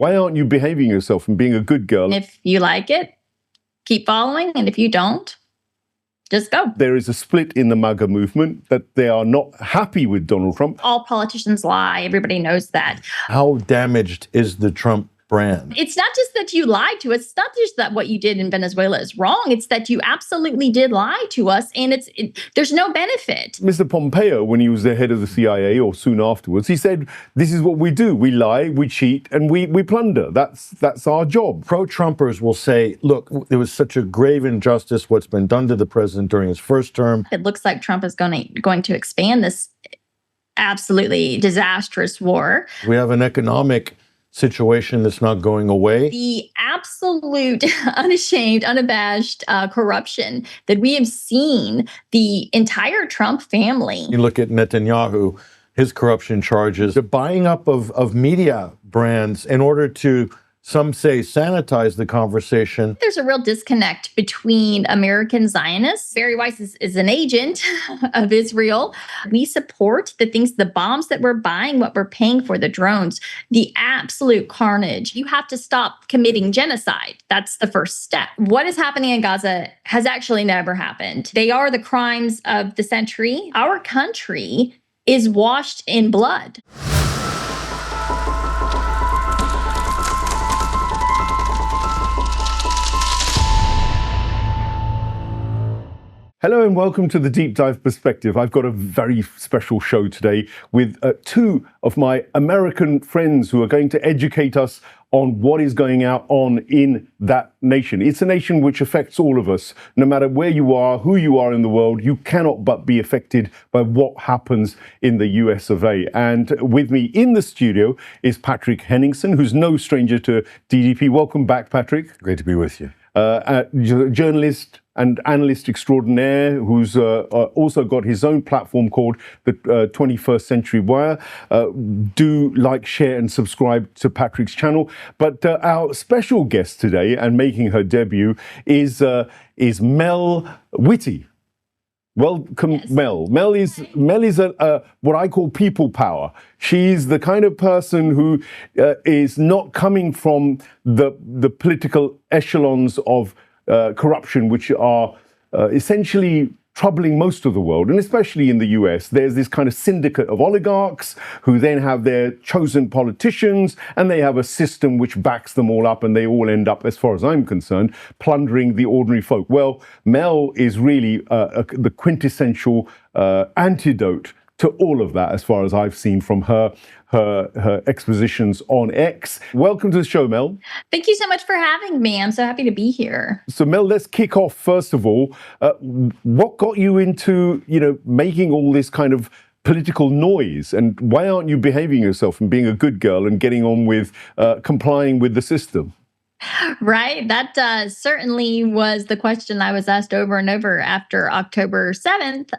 Why aren't you behaving yourself and being a good girl? If you like it, keep following. And if you don't, just go. There is a split in the MAGA movement that they are not happy with Donald Trump. All politicians lie. Everybody knows that. How damaged is the Trump brand? It's not just that you lied to us. It's not just that what you did in Venezuela is wrong. It's that you absolutely did lie to us, and there's no benefit. Mr. Pompeo, when he was the head of the CIA or soon afterwards, he said, this is what we do. We lie, we cheat, and we plunder. That's our job. Pro-Trumpers will say, look, there was such a grave injustice what's been done to the president during his first term. It looks like Trump is going to expand this absolutely disastrous war. We have an economic situation that's not going away. The absolute, unashamed, unabashed corruption that we have seen the entire Trump family. You look at Netanyahu, his corruption charges, the buying up of media brands in order to, some say, sanitize the conversation. There's a real disconnect between American Zionists. Barry Weiss is an agent of Israel. We support the bombs that we're buying, what we're paying for, the drones, the absolute carnage. You have to stop committing genocide. That's the first step. What is happening in Gaza has actually never happened. They are the crimes of the century. Our country is washed in blood. Hello and welcome to the Deep Dive Perspective. I've got a very special show today with two of my American friends who are going to educate us on what is going on in that nation. It's a nation which affects all of us. No matter where you are, who you are in the world, you cannot but be affected by what happens in the US of A. And with me in the studio is Patrick Henningson, who's no stranger to DDP. Welcome back, Patrick. Great to be with you. Journalist and analyst extraordinaire who's also got his own platform called the 21st Century Wire. Do like, share and subscribe to Patrick's channel. But our special guest today, and making her debut, is Mel Whitty. Welcome, yes. Mel. Mel is what I call people power. She's the kind of person who is not coming from the political echelons of corruption, which are essentially troubling most of the world, and especially in the US. There's this kind of syndicate of oligarchs who then have their chosen politicians, and they have a system which backs them all up, and they all end up, as far as I'm concerned, plundering the ordinary folk. Well, Mel is really the quintessential antidote to all of that, as far as I've seen from her expositions on X. Welcome to the show, Mel. Thank you so much for having me. I'm so happy to be here. So, Mel, let's kick off first of all. What got you into, making all this kind of political noise, and why aren't you behaving yourself and being a good girl and getting on with complying with the system? Right. That certainly was the question I was asked over and over after October 7th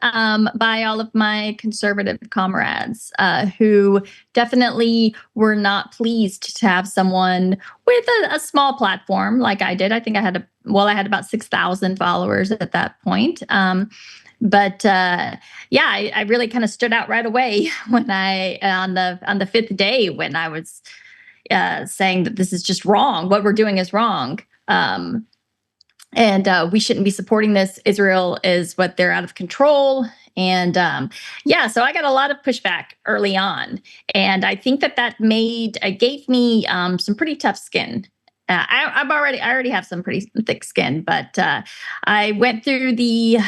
by all of my conservative comrades who definitely were not pleased to have someone with a small platform like I did. I think I had about 6,000 followers at that point. But I really kind of stood out right away when on the fifth day when I was saying that this is just wrong. What we're doing is wrong. And we shouldn't be supporting this. Israel is they're out of control. And so I got a lot of pushback early on. And I think that gave me some pretty tough skin. I already have some pretty thick skin, but I went through the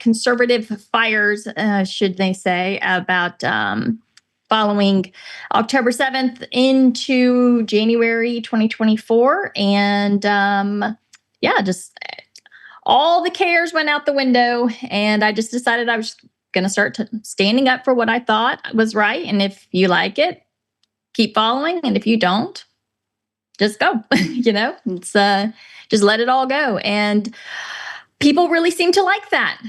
conservative fires, should they say, about following October 7th into January 2024. And just all the cares went out the window. And I just decided I was going to start standing up for what I thought was right. And if you like it, keep following. And if you don't, just go. It's just let it all go. And people really seem to like that.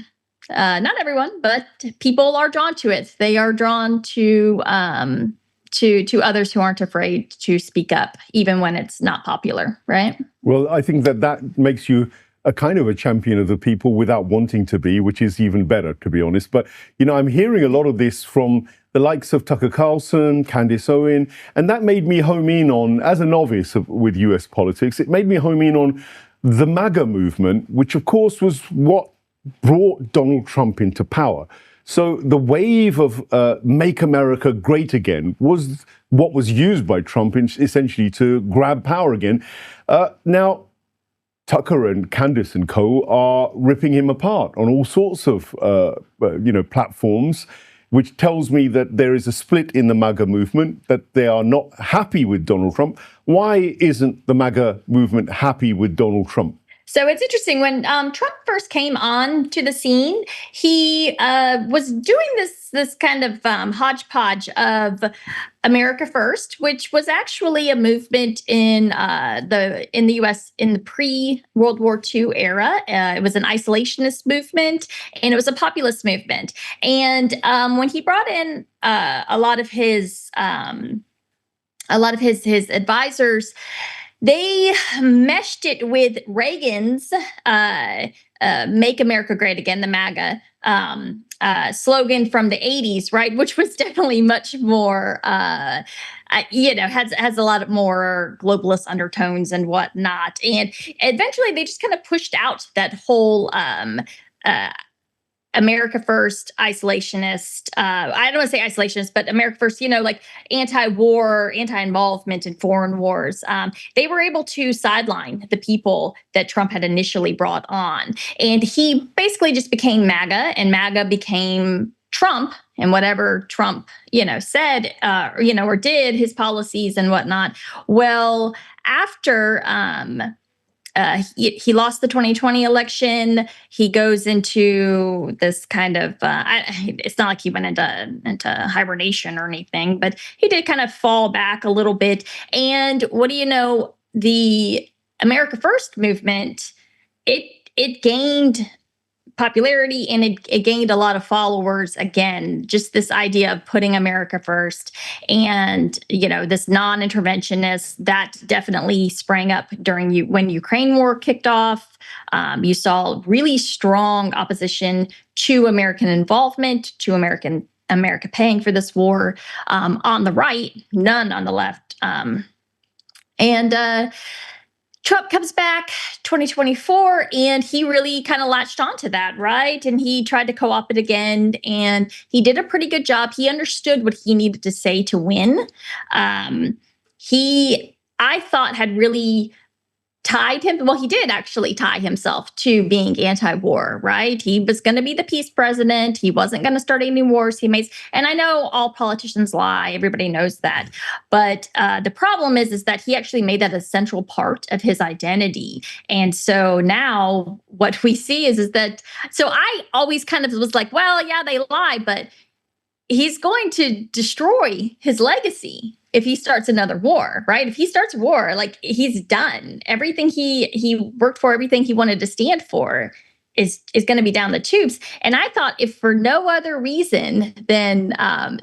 Not everyone, but people are drawn to it. They are drawn to others who aren't afraid to speak up, even when it's not popular, right? Well, I think that makes you a kind of a champion of the people without wanting to be, which is even better, to be honest. But, I'm hearing a lot of this from the likes of Tucker Carlson, Candace Owen, and that made me home in on, as a novice with US politics, it made me home in on the MAGA movement, which of course was what brought Donald Trump into power. So the wave of Make America Great Again was what was used by Trump essentially to grab power again. Now, Tucker and Candace and co are ripping him apart on all sorts of platforms, which tells me that there is a split in the MAGA movement, that they are not happy with Donald Trump. Why isn't the MAGA movement happy with Donald Trump? So it's interesting, when Trump first came on to the scene, he was doing this kind of hodgepodge of America First, which was actually a movement in the U.S. in the pre-World War II era. It was an isolationist movement, and it was a populist movement. And when he brought in a lot of his advisors, they meshed it with Reagan's Make America Great Again, the MAGA slogan from the 80s, right? Which was definitely much more, has a lot more globalist undertones and whatnot. And eventually they just kind of pushed out that whole America First, isolationist, I don't want to say isolationist, but America First, like anti-war, anti-involvement in foreign wars. They were able to sideline the people that Trump had initially brought on. And he basically just became MAGA, and MAGA became Trump, and whatever Trump, said, or did, his policies and whatnot. Well, after he lost the 2020 election, he goes into this kind of, it's not like he went into hibernation or anything, but he did kind of fall back a little bit. And what do you know, the America First movement, it gained popularity, and it gained a lot of followers. Again, just this idea of putting America first, and this non-interventionist, that definitely sprang up when Ukraine war kicked off. You saw really strong opposition to American involvement, to America paying for this war on the right, none on the left, and Trump comes back 2024, and he really kind of latched onto that, right? And he tried to co-opt it again, and he did a pretty good job. He understood what he needed to say to win. I thought, had really tied him. Well, he did actually tie himself to being anti-war, right? He was going to be the peace president. He wasn't going to start any wars. And I know all politicians lie. Everybody knows that. But the problem is that he actually made that a central part of his identity. And so now what we see is that, so I always kind of was like, well, yeah, they lie, but he's going to destroy his legacy if he starts another war, right? If he starts a war, like, he's done. Everything he worked for, everything he wanted to stand for is going to be down the tubes. And I thought, if for no other reason than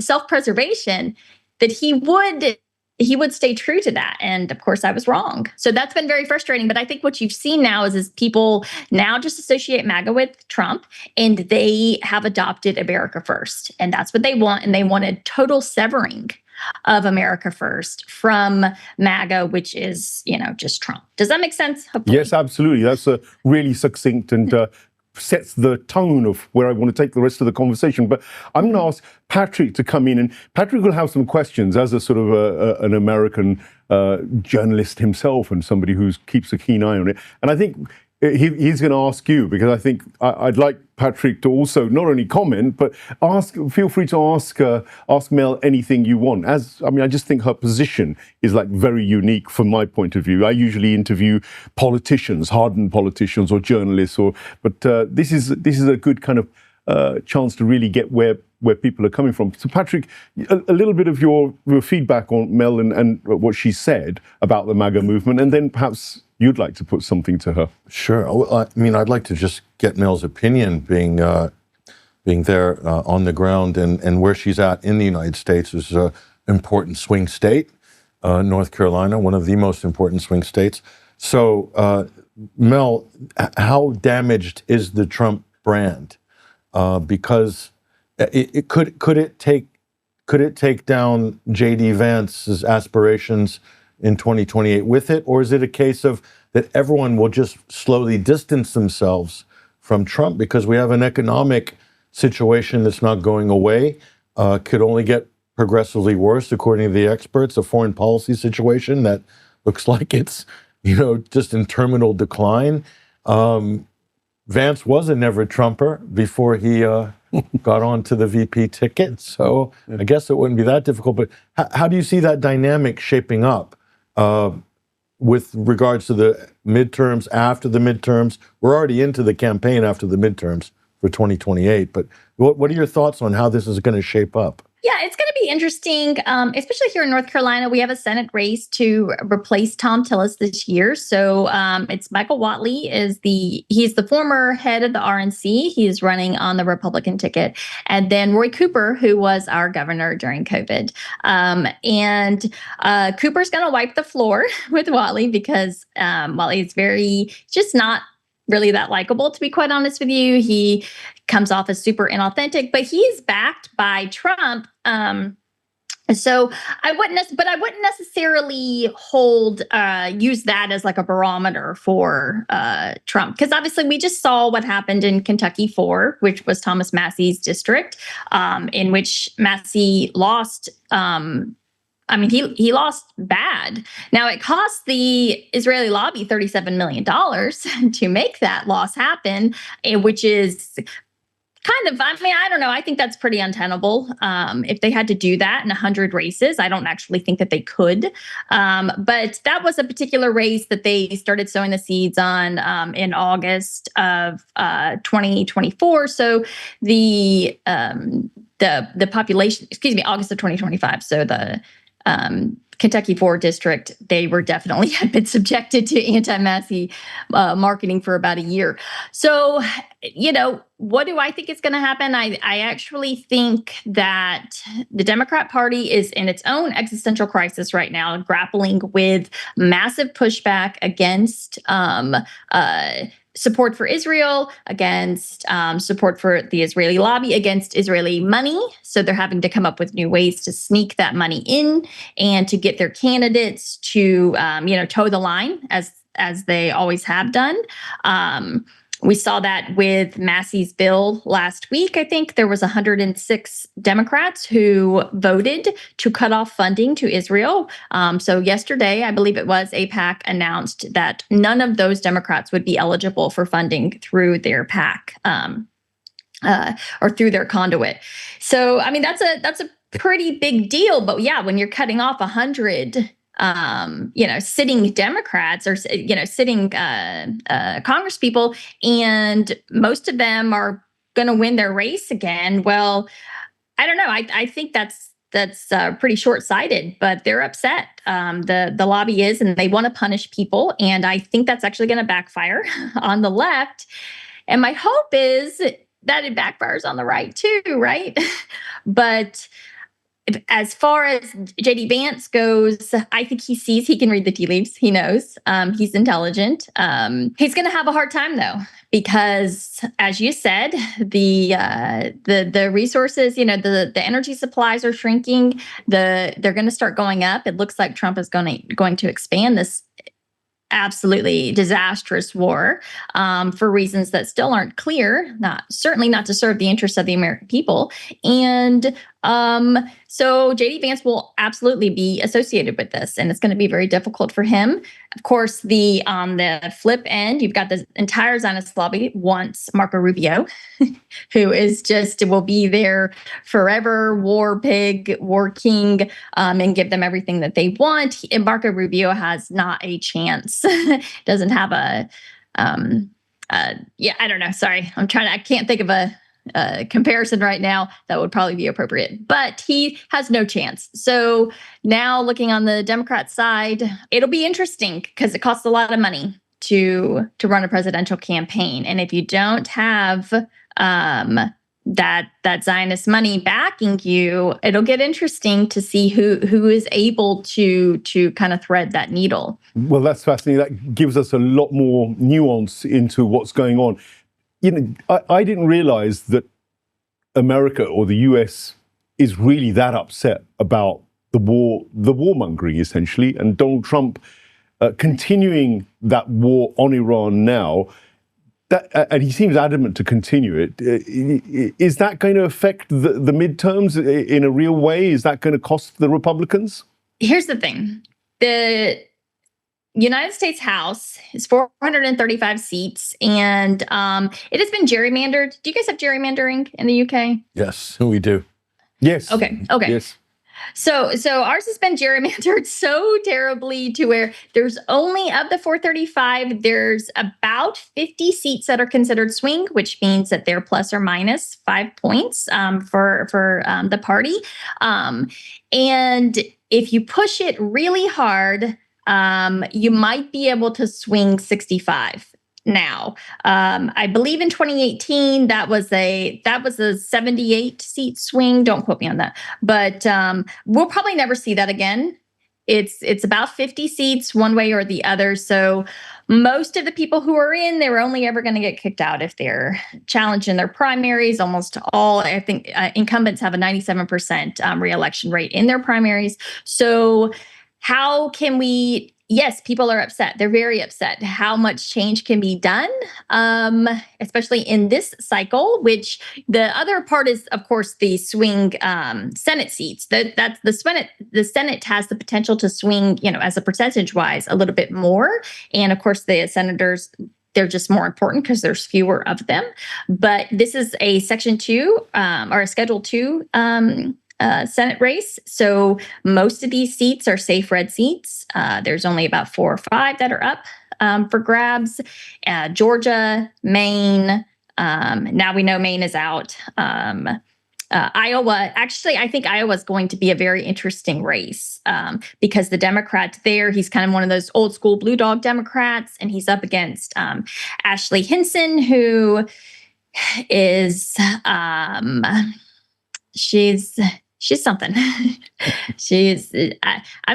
self-preservation, that he would stay true to that. And of course I was wrong. So that's been very frustrating. But I think what you've seen now is people now just associate MAGA with Trump, and they have adopted America First. And that's what they want. And they want a total severing of America First from MAGA, which is, just Trump. Does that make sense? Hopefully. Yes, absolutely. That's a really succinct and sets the tone of where I want to take the rest of the conversation. But I'm going to ask Patrick to come in, and Patrick will have some questions as a sort of an American journalist himself, and somebody who keeps a keen eye on it. And I think he's going to ask you, because I think I'd like Patrick to also not only comment, but feel free to ask Mel anything you want. I just think her position is like very unique from my point of view. I usually interview politicians, hardened politicians or journalists, but this is a good kind of chance to really get where people are coming from. So Patrick, a little bit of your feedback on Mel and what she said about the MAGA movement, and then perhaps you'd like to put something to her. Sure. I'd like to just get Mel's opinion, being there on the ground and where she's at in the United States. Is an important swing state, North Carolina, one of the most important swing states. So Mel, how damaged is the Trump brand? Because could it take down J.D. Vance's aspirations in 2028 with it, or is it a case of that everyone will just slowly distance themselves from Trump because we have an economic situation that's not going away, could only get progressively worse according to the experts, a foreign policy situation that looks like it's, just in terminal decline. Vance was a never Trumper before he got onto the VP ticket. So I guess it wouldn't be that difficult. But how do you see that dynamic shaping up with regards to the midterms, after the midterms? We're already into the campaign after the midterms for 2028. But what are your thoughts on how this is going to shape up? Yeah, it's going to be interesting, especially here in North Carolina. We have a Senate race to replace Tom Tillis this year. So it's Michael Whatley he's the former head of the RNC. He is running on the Republican ticket. And then Roy Cooper, who was our governor during COVID. And Cooper's going to wipe the floor with Whatley because Whatley is just not really that likable, to be quite honest with you. He comes off as super inauthentic, but he's backed by Trump. So I wouldn't necessarily use that as like a barometer for Trump, because obviously we just saw what happened in Kentucky 4, which was Thomas Massey's district, in which Massey lost. He lost bad. Now, it cost the Israeli lobby $37 million to make that loss happen, which is kind of, I don't know. I think that's pretty untenable. If they had to do that in 100 races, I don't actually think that they could. But that was a particular race that they started sowing the seeds on in August of 2024. So the population, August of 2025. So the Kentucky 4 district, they were definitely had been subjected to anti-Massey marketing for about a year. So, what do I think is going to happen? I actually think that the Democrat Party is in its own existential crisis right now, grappling with massive pushback against support for Israel, against support for the Israeli lobby, against Israeli money. So they're having to come up with new ways to sneak that money in and to get their candidates to, toe the line as they always have done. We saw that with Massey's bill last week. I think there was 106 Democrats who voted to cut off funding to Israel. So yesterday, I believe it was, AIPAC announced that none of those Democrats would be eligible for funding through their PAC or through their conduit. So, that's a pretty big deal. But yeah, when you're cutting off 100 sitting Democrats or, sitting congresspeople, and most of them are going to win their race again. Well, I don't know. I think that's pretty short-sighted, but they're upset. The lobby is, and they want to punish people. And I think that's actually going to backfire on the left. And my hope is that it backfires on the right too, right? But as far as J.D. Vance goes, I think he sees he can read the tea leaves. He knows. He's intelligent. He's going to have a hard time, though, because, as you said, the resources, the energy supplies are shrinking. They're going to start going up. It looks like Trump is going to expand this absolutely disastrous war for reasons that still aren't clear. Certainly not to serve the interests of the American people. And so J.D. Vance will absolutely be associated with this, and it's going to be very difficult for him. Of course, on the flip end, you've got the entire Zionist lobby wants Marco Rubio, who will be there forever, war pig, war king, and give them everything that they want. And Marco Rubio has not a chance. Doesn't have I don't know. Sorry, I can't think of a comparison right now that would probably be appropriate, but he has no chance. So now, looking on the Democrat side, it'll be interesting because it costs a lot of money to run a presidential campaign, and if you don't have that Zionist money backing you, it'll get interesting to see who is able to kind of thread that needle. Well, that's fascinating. That gives us a lot more nuance into what's going on. You know, I didn't realize that America or the US is really that upset about the warmongering, essentially, and Donald Trump continuing that war on Iran now. And he seems adamant to continue it. Is that going to affect the midterms in a real way? Is that going to cost the Republicans? Here's the thing. The United States House is 435 seats, and it has been gerrymandered. Do you guys have gerrymandering in the UK? Yes, we do. Yes. Okay. Yes. So ours has been gerrymandered so terribly to where there's only, of the 435, there's about 50 seats that are considered swing, which means that they're plus or minus 5 points for the party. And if you push it really hard, you might be able to swing 65. Now, I believe in 2018 that was a 78 seat swing. Don't quote me on that, but we'll probably never see that again. It's about 50 seats one way or the other. So most of the people who are in, they're only ever going to get kicked out if they're challenged in their primaries. Almost all, I think, incumbents have a 97% reelection rate in their primaries. So how can we? Yes, people are upset. They're very upset. How much change can be done, especially in this cycle, which the other part is, of course, the swing Senate seats. That's the Senate. The Senate has the potential to swing, as a percentage-wise, a little bit more. And, of course, the senators, they're just more important because there's fewer of them. But this is a Section 2 or a Schedule 2 Senate race. So most of these seats are safe red seats. There's only about 4 or 5 that are up for grabs. Georgia, Maine. Now we know Maine is out. Iowa, actually, I think Iowa is going to be a very interesting race because the Democrat there, he's kind of one of those old school blue dog Democrats, and he's up against Ashley Hinson, who is she's something. I'm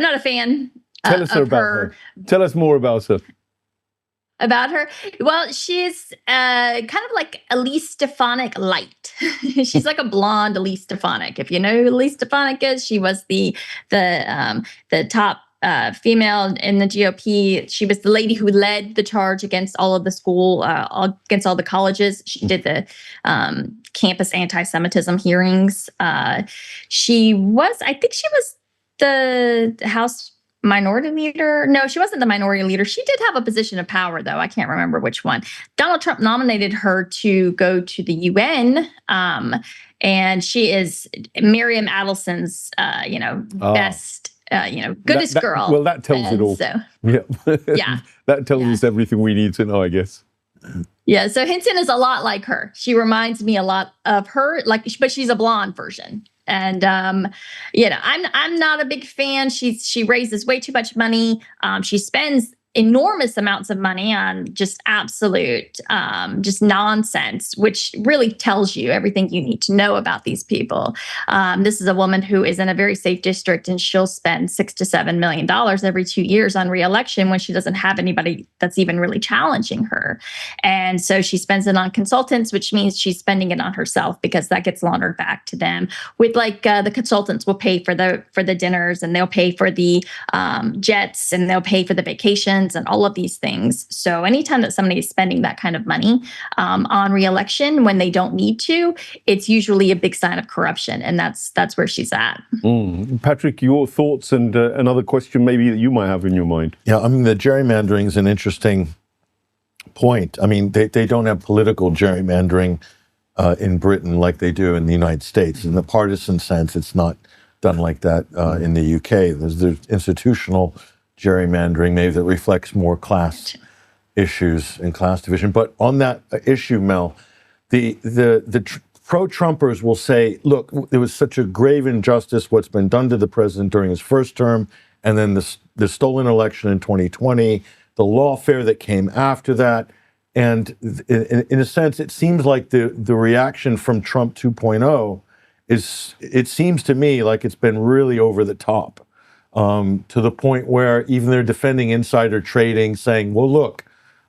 not a fan. Tell us about her. Tell us more about her. About her? Well, she's kind of like Elise Stefanik light. She's like a blonde Elise Stefanik. If you know who Elise Stefanik is, she was the top female in the GOP. She was the lady who led the charge against all of the against all the colleges. She did the campus anti-Semitism hearings. I think she was the House minority leader. No, she wasn't the minority leader. She did have a position of power, though. I can't remember which one. Donald Trump nominated her to go to the UN. And she is Miriam Adelson's, best, goodest girl. Well, that tells it all. So, yeah. That tells us everything we need to know, I guess. Yeah. So Hinton is a lot like her. She reminds me a lot of her, but she's a blonde version. And, I'm not a big fan. She raises way too much money. She spends enormous amounts of money on just absolute, just nonsense, which really tells you everything you need to know about these people. This is a woman who is in a very safe district, and she'll spend $6 to $7 million every 2 years on reelection when she doesn't have anybody that's even really challenging her. And so she spends it on consultants, which means she's spending it on herself because that gets laundered back to them. With the consultants will pay for the dinners, and they'll pay for the jets, and they'll pay for the vacations and all of these things. So anytime that somebody is spending that kind of money on reelection when they don't need to, it's usually a big sign of corruption, and that's where she's at. Patrick, your thoughts and another question maybe that you might have in your mind. Yeah, I mean, the gerrymandering is an interesting point. I mean, they don't have political gerrymandering in Britain like they do in the United States. In the partisan sense, it's not done like that in the UK. There's institutional gerrymandering, maybe that reflects more class issues and class division. But on that issue, Mel, the pro-Trumpers will say, look, there was such a grave injustice what's been done to the president during his first term, and then the stolen election in 2020, the lawfare that came after that, And in a sense, it seems like the reaction from Trump 2.0 it seems to me like it's been really over the top, to the point where even they're defending insider trading, saying, well, look,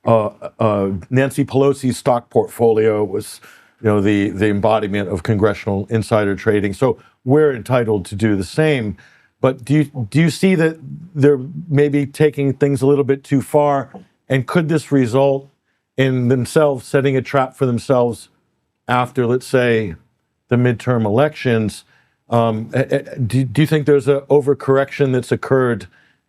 Nancy Pelosi's stock portfolio was, the embodiment of congressional insider trading. So we're entitled to do the same. But do you see that they're maybe taking things a little bit too far? And could this result in themselves setting a trap for themselves after, let's say, the midterm elections? Do you think there's an overcorrection that's occurred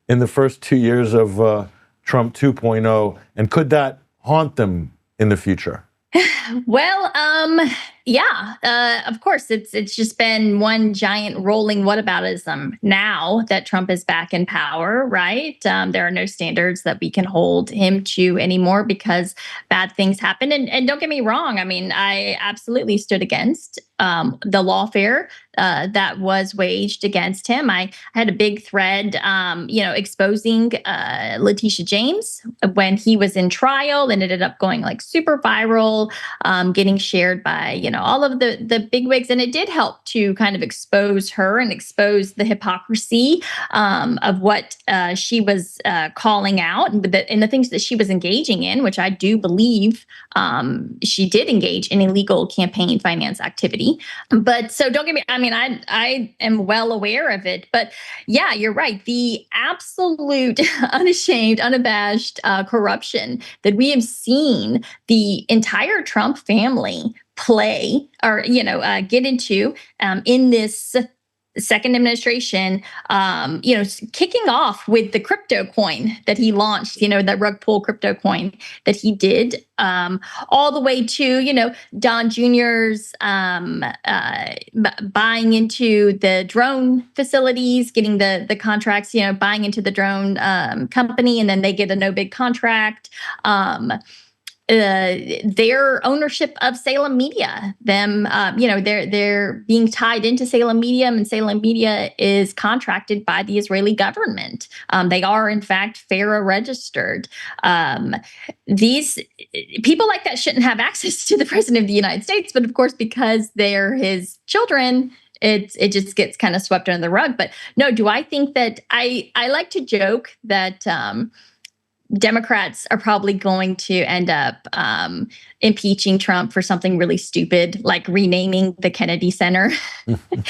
in the first 2 years of Trump 2.0, and could that haunt them in the future? Well, yeah, of course, it's just been one giant rolling whataboutism now that Trump is back in power, right? There are no standards that we can hold him to anymore because bad things happen. And don't get me wrong, I mean, I absolutely stood against the lawfare that was waged against him. I had a big thread, exposing Letitia James when he was in trial, and it ended up going like super viral, getting shared by, all of the bigwigs. And it did help to kind of expose her and expose the hypocrisy of what she was calling out and the things that she was engaging in, which I do believe she did engage in illegal campaign finance activity. But so don't get me, I mean, I am well aware of it, but yeah, you're right. The absolute unashamed, unabashed corruption that we have seen the entire Trump family play or, get into in this second administration, kicking off with the crypto coin that he launched, the rug pull crypto coin that he did, all the way to, Don Jr.'s buying into the drone facilities, getting the contracts, buying into the drone company, and then they get a no bid contract. Their ownership of Salem Media, they're being tied into Salem Media, and Salem Media is contracted by the Israeli government. They are, in fact, FARA registered. These people like that shouldn't have access to the president of the United States, but of course, because they're his children, it just gets kind of swept under the rug. But no, do I think that I like to joke that Democrats are probably going to end up impeaching Trump for something really stupid, like renaming the Kennedy Center.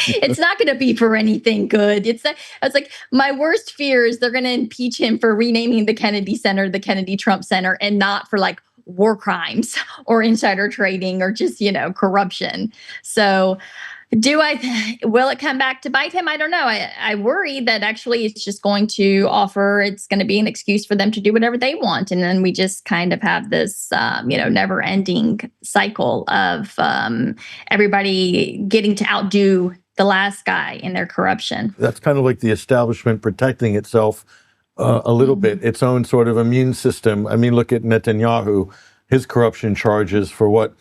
It's not going to be for anything good. It's like my worst fear is they're going to impeach him for renaming the Kennedy Center the Kennedy Trump Center, and not for like war crimes or insider trading or just, corruption. So will it come back to bite him? I don't know. I worry that actually it's just going to it's going to be an excuse for them to do whatever they want. And then we just kind of have this, never ending cycle of everybody getting to outdo the last guy in their corruption. That's kind of like the establishment protecting itself a little bit, its own sort of immune system. I mean, look at Netanyahu, his corruption charges for what?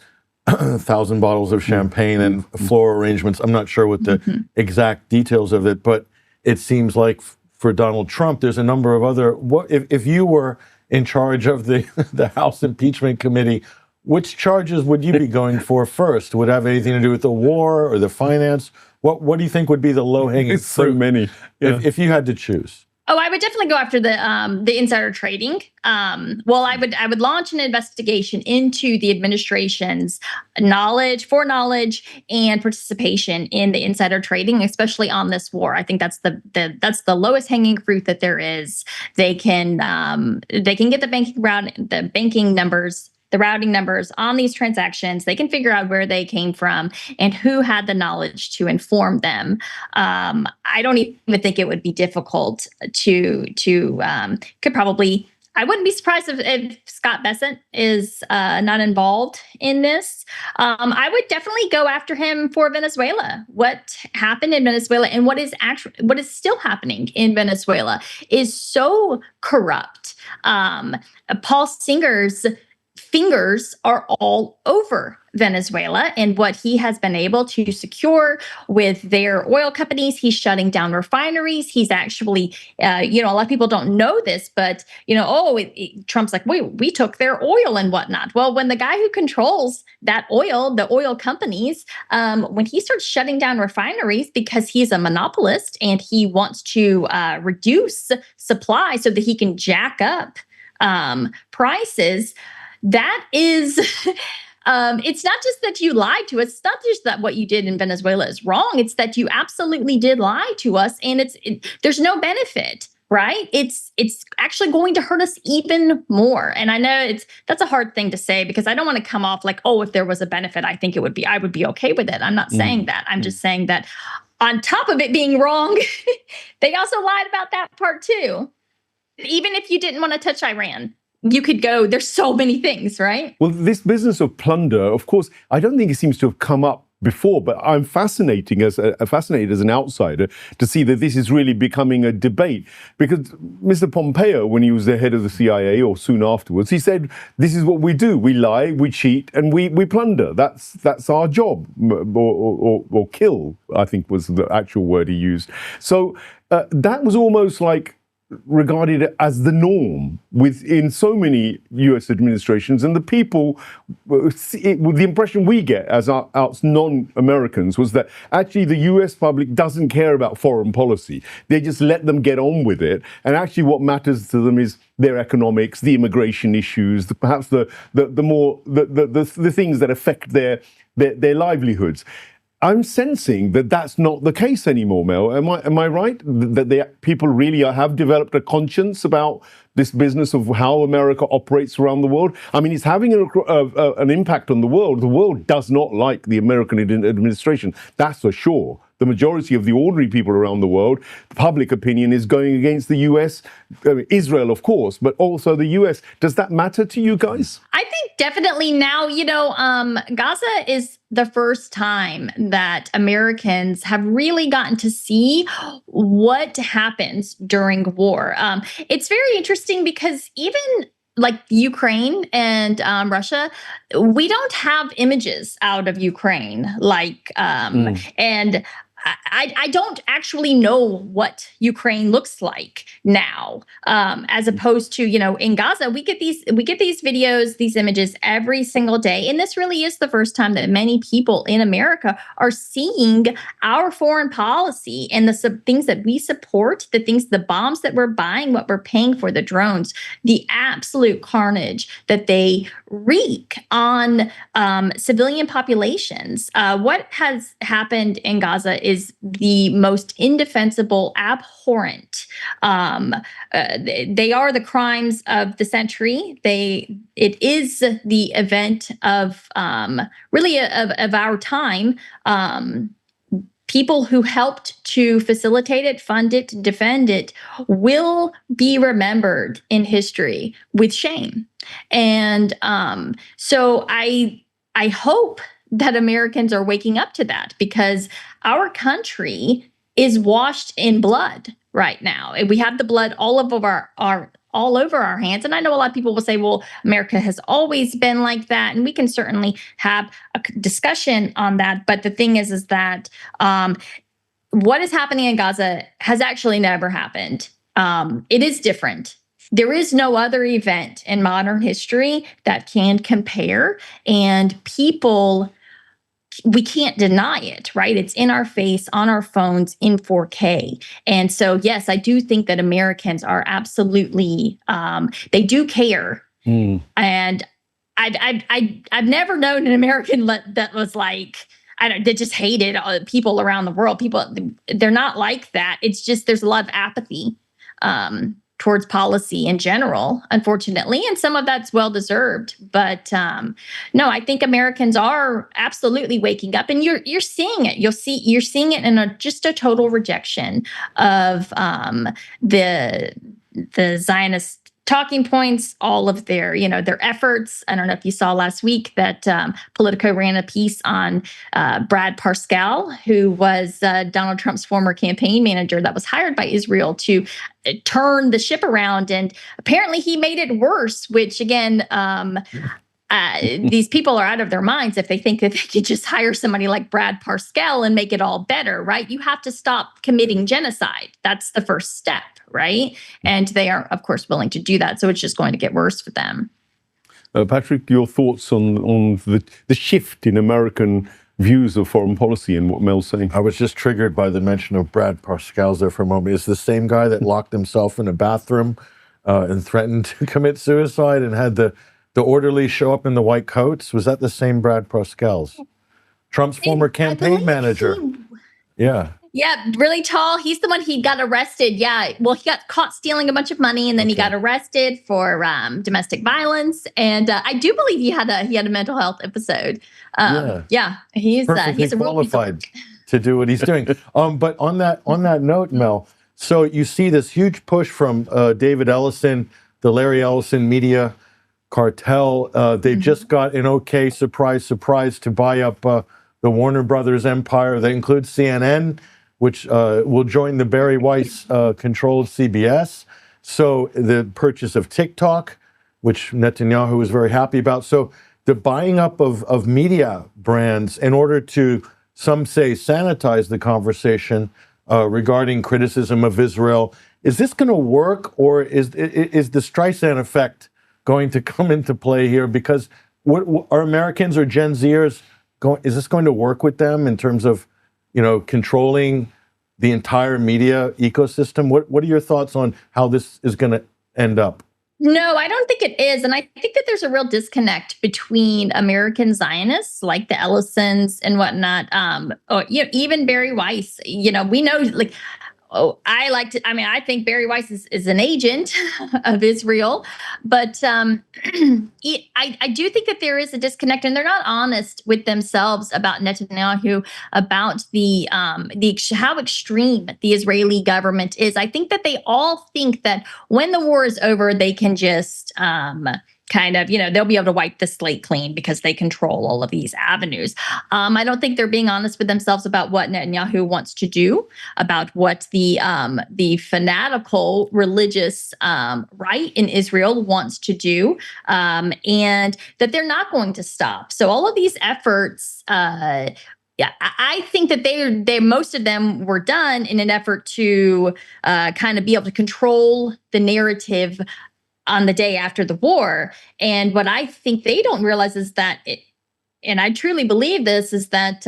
1,000 bottles of champagne and floor arrangements. I'm not sure what the exact details of it, but it seems like for Donald Trump, there's a number of other. If you were in charge of the House Impeachment Committee, which charges would you be going for first? Would it have anything to do with the war or the finance? What do you think would be the low-hanging fruit? So many. Yeah. If you had to choose. Oh, I would definitely go after the insider trading. Well, I would launch an investigation into the administration's foreknowledge, and participation in the insider trading, especially on this war. I think that's the lowest hanging fruit that there is. They can get the banking numbers, the routing numbers on these transactions. They can figure out where they came from and who had the knowledge to inform them. I don't even think it would be difficult I wouldn't be surprised if Scott Bessent is not involved in this. I would definitely go after him for Venezuela. What happened in Venezuela and what is still happening in Venezuela is so corrupt. Paul Singer's fingers are all over Venezuela and what he has been able to secure with their oil companies. He's shutting down refineries. He's actually, a lot of people don't know this, but, Trump's like, wait, we took their oil and whatnot. Well, when the guy who controls that oil, the oil companies, when he starts shutting down refineries because he's a monopolist and he wants to reduce supply so that he can jack up prices, that is, it's not just that you lied to us. It's not just that what you did in Venezuela is wrong. It's that you absolutely did lie to us, and there's no benefit, right? It's actually going to hurt us even more. And I know that's a hard thing to say because I don't want to come off like, oh, if there was a benefit, I would be okay with it. I'm not saying that. I'm just saying that on top of it being wrong, they also lied about that part too. Even if you didn't want to touch Iran, you could go, there's so many things, right? Well, this business of plunder, of course, I don't think it seems to have come up before, but I'm fascinated as an outsider to see that this is really becoming a debate. Because Mr. Pompeo, when he was the head of the CIA or soon afterwards, he said, this is what we do. We lie, we cheat, and we plunder. That's our job. Or kill, I think was the actual word he used. So that was almost like regarded as the norm within so many US administrations, and the people, the impression we get as non-Americans was that actually the US public doesn't care about foreign policy. They just let them get on with it, and actually what matters to them is their economics, the immigration issues, perhaps the things that affect their livelihoods. I'm sensing that that's not the case anymore, Mel. Am I right? That people really have developed a conscience about this business of how America operates around the world? I mean, it's having an impact on the world. The world does not like the American administration, that's for sure. The majority of the ordinary people around the world, public opinion is going against the US, Israel, of course, but also the US. Does that matter to you guys? I think definitely now, Gaza is the first time that Americans have really gotten to see what happens during war. It's very interesting because even like Ukraine and Russia, we don't have images out of Ukraine, and I don't actually know what Ukraine looks like now, as opposed to, in Gaza, we get these videos, these images every single day. And this really is the first time that many people in America are seeing our foreign policy and the things that we support, the bombs that we're buying, what we're paying for, the drones, the absolute carnage that they wreak on civilian populations. What has happened in Gaza is the most indefensible, abhorrent. They are the crimes of the century. It is the event of really of our time. People who helped to facilitate it, fund it, defend it, will be remembered in history with shame. And so I hope that Americans are waking up to that, because our country is washed in blood right now. We have the blood all over our hands. And I know a lot of people will say, well, America has always been like that. And we can certainly have a discussion on that. But the thing is that what is happening in Gaza has actually never happened. It is different. There is no other event in modern history that can compare. And we can't deny it, right? It's in our face, on our phones, in 4K. And so, yes, I do think that Americans are absolutely, they do care. And I've never known an American that was like, they just hated people around the world. They're not like that. It's just there's a lot of apathy towards policy in general, unfortunately, and some of that's well-deserved. But no, I think Americans are absolutely waking up, and you're seeing it. You're seeing it in just a total rejection of the Zionist talking points, all of their efforts. I don't know if you saw last week that Politico ran a piece on Brad Parscale, who was Donald Trump's former campaign manager that was hired by Israel to turn the ship around. And apparently he made it worse, which again, these people are out of their minds if they think that they could just hire somebody like Brad Parscale and make it all better, right? You have to stop committing genocide. That's the first step, right? And they are, of course, willing to do that. So it's just going to get worse for them. Patrick, your thoughts on the shift in American views of foreign policy and what Mel's saying? I was just triggered by the mention of Brad Parscale there for a moment. Is the same guy that locked himself in a bathroom and threatened to commit suicide and had the orderly show up in the white coats? Was that the same Brad Parscale? Trump's former campaign manager. Yeah. Yeah, really tall. He's the one he got arrested. Yeah, well, he got caught stealing a bunch of money, and then he got arrested for domestic violence. And I do believe he had a mental health episode. He's perfectly he's a qualified to do what he's doing. But on that note, Mel, so you see this huge push from David Ellison, the Larry Ellison media cartel. They just got an okay, surprise, to buy up the Warner Brothers empire. That includes CNN, which will join the Barry Weiss-controlled CBS. So the purchase of TikTok, which Netanyahu was very happy about. So the buying up of media brands in order to, some say, sanitize the conversation regarding criticism of Israel. Is this going to work, or is the Streisand effect going to come into play here? Because what are Americans or Gen Zers going? Is this going to work with them in terms of, controlling the entire media ecosystem? What are your thoughts on how this is going to end up? No, I don't think it is. And I think that there's a real disconnect between American Zionists like the Ellisons and whatnot. Or, even Barry Weiss, we know, I think Barry Weiss is an agent of Israel, but I do think that there is a disconnect, and they're not honest with themselves about Netanyahu, about how extreme the Israeli government is. I think that they all think that when the war is over, they can just they'll be able to wipe the slate clean because they control all of these avenues. I don't think they're being honest with themselves about what Netanyahu wants to do, about what the fanatical religious right in Israel wants to do, and that they're not going to stop. So all of these efforts, I think that they most of them were done in an effort to kind of be able to control the narrative on the day after the war. And what I think they don't realize is that, and I truly believe this, is that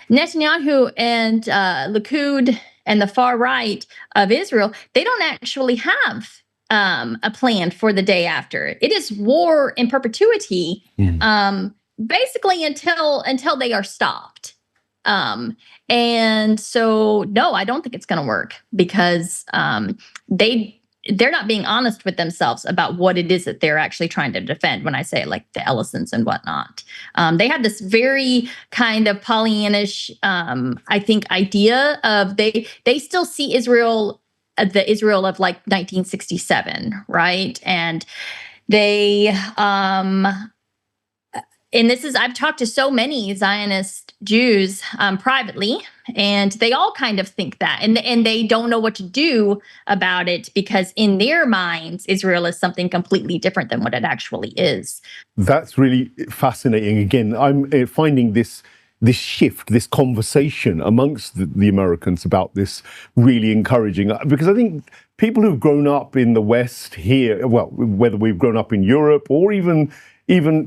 Netanyahu and Likud and the far right of Israel, they don't actually have a plan for the day after. It is war in perpetuity, basically until they are stopped. And so, no, I don't think it's going to work because they're not being honest with themselves about what it is that they're actually trying to defend. When I say like the Ellisons and whatnot, they have this very kind of Pollyannish, I think, idea of they still see Israel, the Israel of like 1967, right? And they, and this is, I've talked to so many Zionist Jews privately, and they all kind of think that, and they don't know what to do about it because in their minds, Israel is something completely different than what it actually is. That's really fascinating. Again, I'm finding this shift, this conversation amongst the Americans about this really encouraging, because I think people who've grown up in the West here, well, whether we've grown up in Europe or even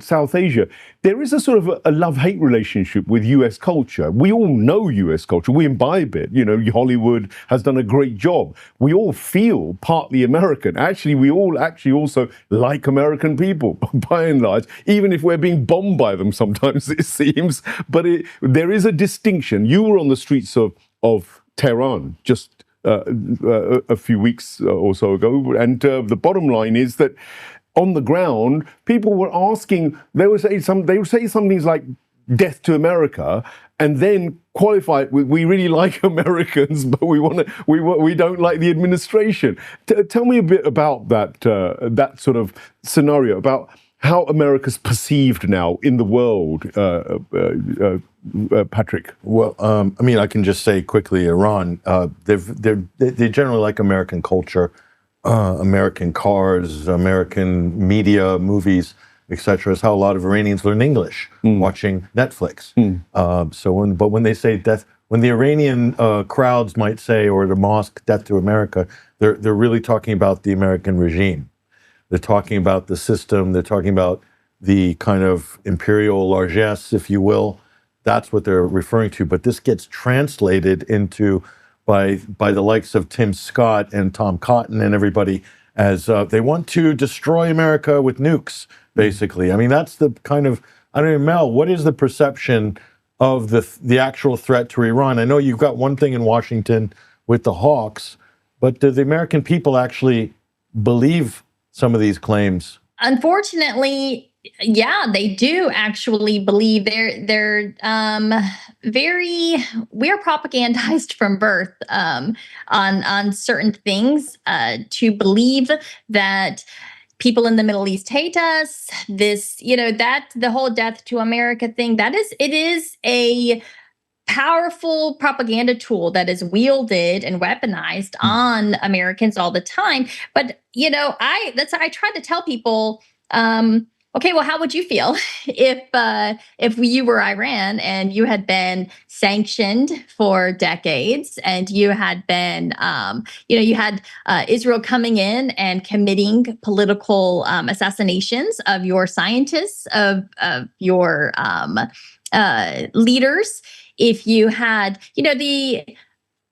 South Asia, there is a sort of a love-hate relationship with US culture. We all know US culture. We imbibe it. Hollywood has done a great job. We all feel partly American. Actually, we all also like American people, by and large, even if we're being bombed by them sometimes, it seems. But there is a distinction. You were on the streets of Tehran just a few weeks or so ago, and the bottom line is that on the ground, people were asking. They would say some things like "Death to America," and then qualify it with "We really like Americans, but we don't like the administration." Tell me a bit about that sort of scenario, about how America's perceived now in the world, Patrick. Well, I can just say quickly, Iran. They generally like American culture. American cars, American media, movies. etc., is how a lot of Iranians learn English watching Netflix. When they say death, when the Iranian crowds might say, or the mosque, death to America, they're really talking about the American regime. They're talking about the system. They're talking about the kind of imperial largesse, if you will. That's what they're referring to. But this gets translated into by the likes of Tim Scott and Tom Cotton and everybody as they want to destroy America with nukes, basically. I mean, that's the kind of, I don't know, Mel, what is the perception of the actual threat to Iran? I know you've got one thing in Washington with the Hawks, but do the American people actually believe some of these claims? Unfortunately, yeah, they do actually believe we're propagandized from birth on certain things to believe that people in the Middle East hate us. That the whole death to America thing, it is a powerful propaganda tool that is wielded and weaponized on Americans all the time. But I try to tell people, okay, well, how would you feel if you were Iran and you had been sanctioned for decades and you had been, you had Israel coming in and committing political assassinations of your scientists, of your leaders. If you had, the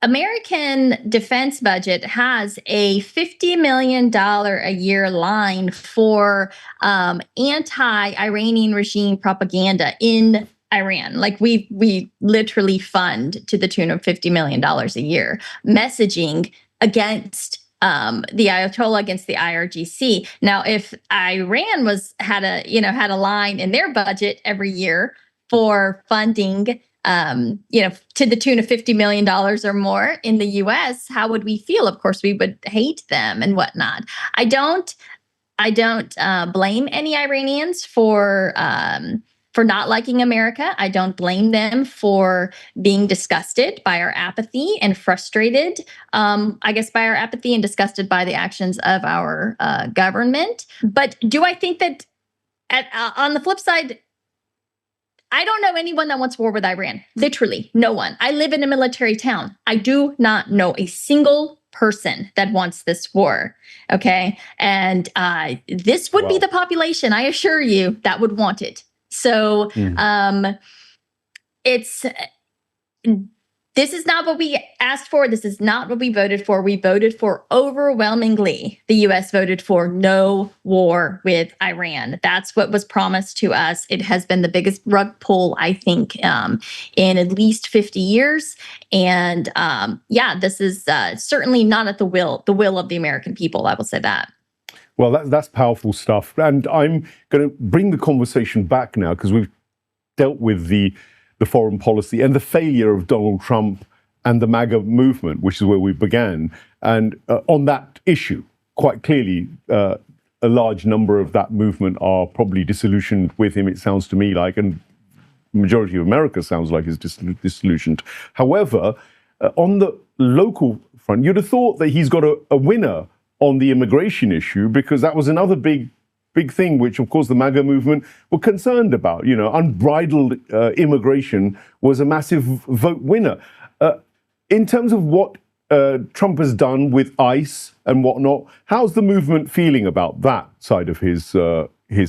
American defense budget has a $50 million a year line for anti-Iranian regime propaganda in Iran. Like we literally fund to the tune of $50 million a year messaging against the Ayatollah, against the IRGC. Now, if Iran had a line in their budget every year for funding, to the tune of $50 million or more in the U.S., how would we feel? Of course, we would hate them and whatnot. I don't blame any Iranians for not liking America. I don't blame them for being disgusted by our apathy and frustrated, by our apathy and disgusted by the actions of our government. But do I think that on the flip side, I don't know anyone that wants war with Iran. Literally, no one. I live in a military town. I do not know a single person that wants this war. Okay. And this would be the population, I assure you, that would want it. So this is not what we asked for. This is not what we voted for. We voted for overwhelmingly. The U.S. voted for no war with Iran. That's what was promised to us. It has been the biggest rug pull, I think, in at least 50 years. And this is certainly not at the will of the American people. I will say that. Well, that's powerful stuff. And I'm going to bring the conversation back now because we've dealt with the foreign policy and the failure of Donald Trump and the MAGA movement, which is where we began. And on that issue, quite clearly, a large number of that movement are probably disillusioned with him, it sounds to me like, and the majority of America sounds like is disillusioned. However, on the local front, you'd have thought that he's got a winner on the immigration issue, because that was another big thing, which of course the MAGA movement were concerned about. Unbridled immigration was a massive vote winner. In terms of what Trump has done with ICE and whatnot, how's the movement feeling about that side of his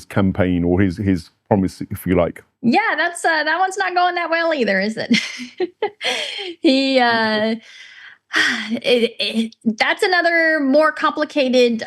campaign or his promise, if you like? Yeah, that one's not going that well either, is it? That's another more complicated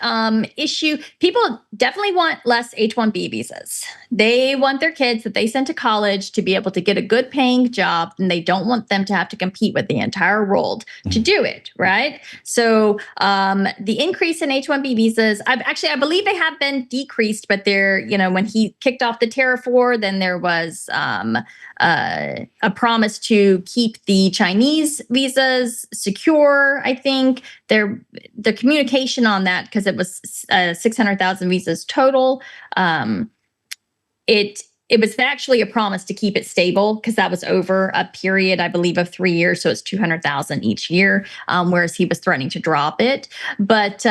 issue. People definitely want less H-1B visas. They want their kids that they send to college to be able to get a good paying job, and they don't want them to have to compete with the entire world to do it, right? So the increase in H-1B visas, I believe they have been decreased, but they're, when he kicked off the tariff war, then there was a promise to keep the Chinese visas secure. I think the communication on that, because it was 600,000 visas total. It was actually a promise to keep it stable, because that was over a period, I believe, of 3 years. So it's 200,000 each year, whereas he was threatening to drop it. But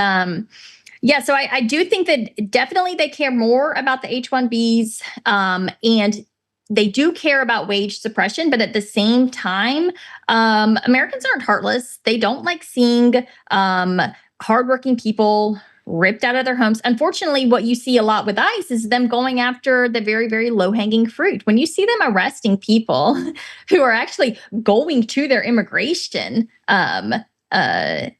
Yeah, so I do think that definitely they care more about the H-1Bs, and they do care about wage suppression, but at the same time, Americans aren't heartless. They don't like seeing hardworking people ripped out of their homes. Unfortunately, what you see a lot with ICE is them going after the very, very low-hanging fruit. When you see them arresting people who are actually going to their immigration